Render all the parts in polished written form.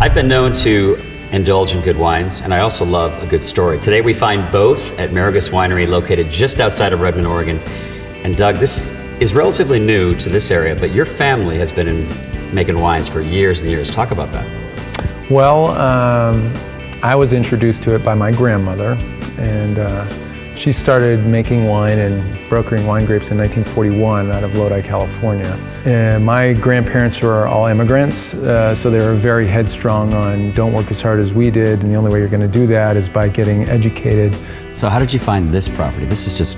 I've been known to indulge in good wines, and I also love a good story. Today we find both at Marigus Winery, located just outside of Redmond, Oregon. And Doug, this is relatively new to this area, but your family has been making wines for years and years. Talk about that. Well, I was introduced to it by my grandmother, and she started making wine and brokering wine grapes in 1941 out of Lodi, California. And my grandparents were all immigrants, so they were very headstrong on don't work as hard as we did, and the only way you're going to do that is by getting educated. So how did you find this property? This is just,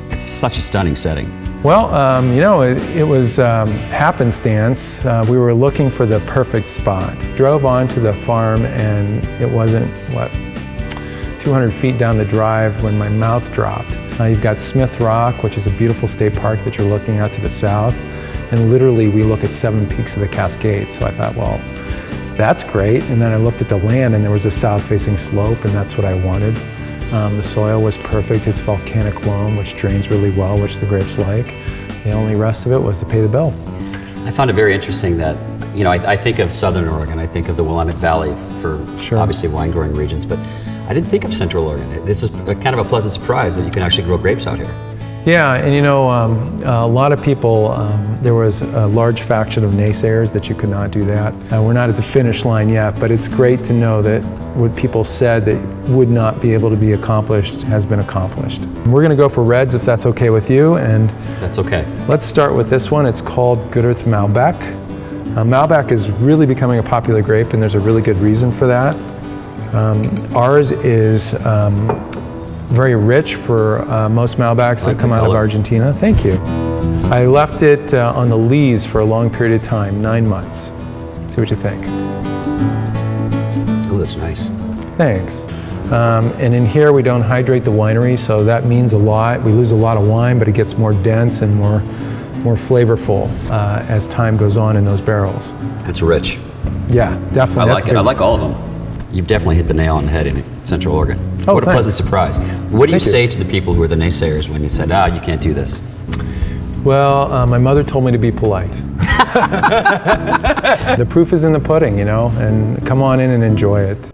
it's such a stunning setting. Well, you know, it was happenstance. We were looking for the perfect spot. Drove onto the farm, and it wasn't, 200 feet down the drive when my mouth dropped. You've got Smith Rock, which is a beautiful state park that you're looking at to the south. And literally, we look at 7 peaks of the Cascades. So I thought, well, that's great. And then I looked at the land, and there was a south-facing slope, and that's what I wanted. The soil was perfect. It's volcanic loam, which drains really well, which the grapes like. The only rest of it was to pay the bill. I found it very interesting that, you know, I think of Southern Oregon, I think of the Willamette Valley for obviously wine growing regions, but I didn't think of Central Oregon. This is kind of a pleasant surprise that you can actually grow grapes out here. Yeah, and you know, a lot of people, there was a large faction of naysayers that you could not do that. We're not at the finish line yet, but it's great to know that what people said that would not be able to be accomplished has been accomplished. We're going to go for reds if that's okay with you, and that's okay. Let's start with this one. It's called Good Earth Malbec. Malbec is really becoming a popular grape, and there's a really good reason for that. Ours is very rich for most Malbecs that come out of Argentina. Thank you. I left it on the lees for a long period of time, 9 months. See what you think. Oh, that's nice. Thanks. And in here we don't hydrate the winery, so that means a lot. We lose a lot of wine, but it gets more dense and more flavorful as time goes on in those barrels. It's rich. Yeah, definitely. I like it. I like all of them. You've definitely hit the nail on the head in Central Oregon. Oh, what a pleasant surprise. What do you say Thank to the people who are the naysayers when you said, you can't do this? Well, my mother told me to be polite. The proof is in the pudding, you know, and come on in and enjoy it.